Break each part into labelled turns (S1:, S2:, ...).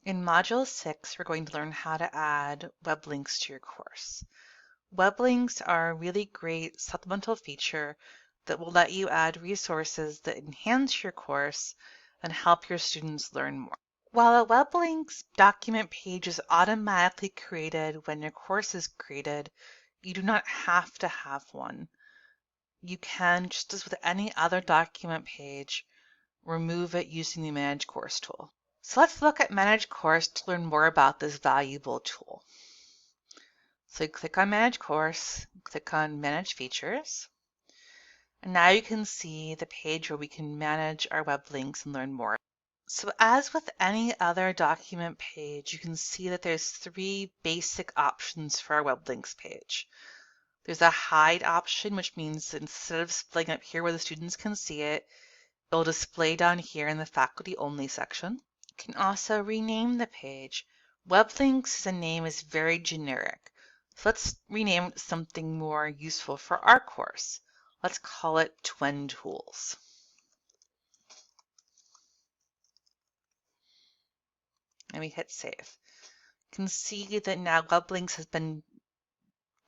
S1: In Module 6, we're going to learn how to add web links to your course. Web links are a really great supplemental feature that will let you add resources that enhance your course and help your students learn more. While a web links document page is automatically created when your course is created, you do not have to have one. You can, just as with any other document page, remove it using the Manage Course tool. So let's look at Manage Course to learn more about this valuable tool. So you click on Manage Course, click on Manage Features, and now you can see the page where we can manage our web links and learn more. So as with any other document page, you can see that there's three basic options for our web links page. There's a hide option, which means that instead of displaying up here where the students can see it, it'll display down here in the faculty only section. You can also rename the page. Web links as a name is very generic. So let's rename it something more useful for our course. Let's call it TWEN Tools. And we hit save. You can see that now web links has been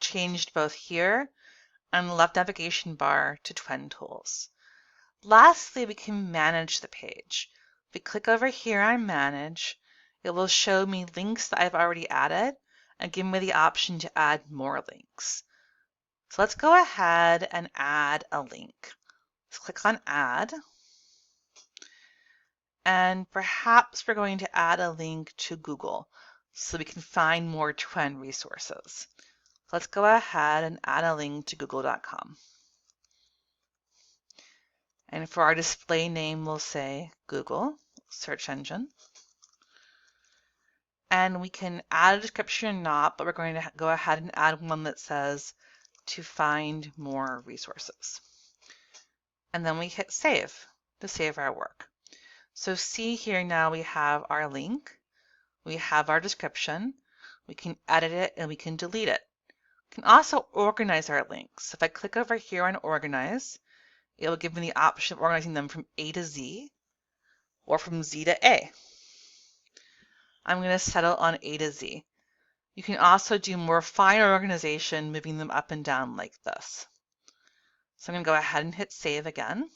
S1: changed both here and the left navigation bar to TWEN Tools. Lastly, we can manage the page. If we click over here on Manage, it will show me links that I've already added and give me the option to add more links. So let's go ahead and add a link. Let's click on Add. And perhaps we're going to add a link to Google so we can find more TWEN resources. Let's go ahead and add a link to google.com. And for our display name, we'll say Google search engine. And we can add a description or not, but we're going to go ahead and add one that says to find more resources. And then we hit save to save our work. So see here now we have our link, we have our description, we can edit it and we can delete it. We can also organize our links. If I click over here on organize, it will give me the option of organizing them from A to Z or from Z to A. I'm going to settle on A to Z. You can also do more fine organization, moving them up and down like this. So I'm going to go ahead and hit save again.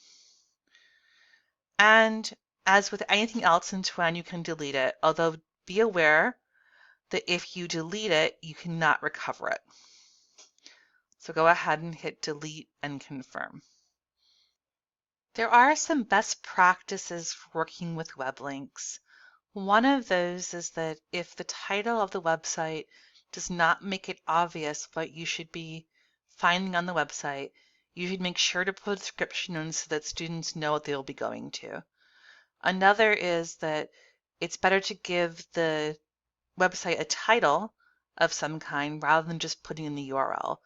S1: And as with anything else in TWEN, you can delete it, although be aware that if you delete it, you cannot recover it. So go ahead and hit delete and confirm. There are some best practices for working with web links. One of those is that if the title of the website does not make it obvious what you should be finding on the website, you should make sure to put a description in so that students know what they will be going to. Another is that it's better to give the website a title of some kind rather than just putting in the URL.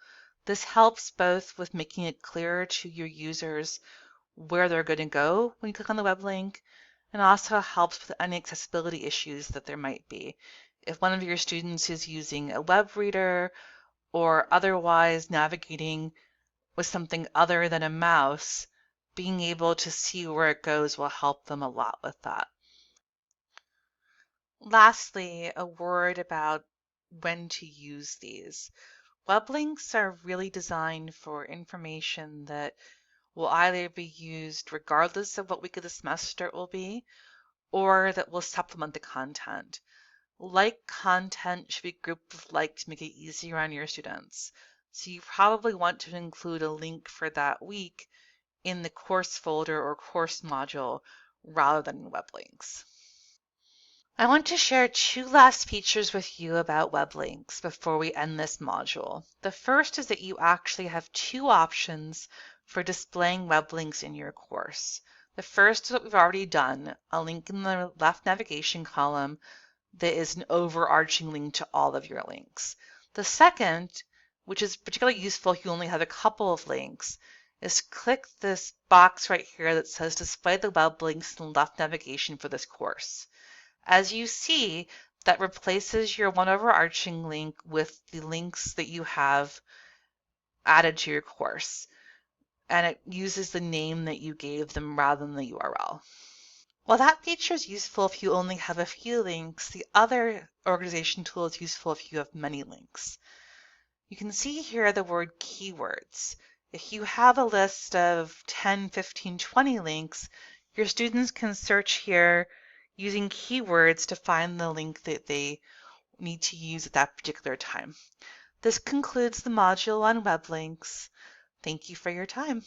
S1: This helps both with making it clearer to your users where they're going to go when you click on the web link, and also helps with any accessibility issues that there might be. If one of your students is using a web reader or otherwise navigating with something other than a mouse, being able to see where it goes will help them a lot with that. Lastly, a word about when to use these. Web links are really designed for information that will either be used regardless of what week of the semester it will be, or that will supplement the content. Like content should be grouped with like to make it easier on your students. So you probably want to include a link for that week in the course folder or course module rather than web links. I want to share two last features with you about web links before we end this module. The first is that you actually have two options for displaying web links in your course. The first is what we've already done, a link in the left navigation column that is an overarching link to all of your links. The second, which is particularly useful if you only have a couple of links, is click this box right here that says display the web links in the left navigation for this course. As you see, that replaces your one overarching link with the links that you have added to your course, and it uses the name that you gave them rather than the URL. While that feature is useful if you only have a few links, the other organization tool is useful if you have many links. You can see here the word keywords. If you have a list of 10, 15, 20 links, your students can search here using keywords to find the link that they need to use at that particular time. This concludes the module on web links. Thank you for your time.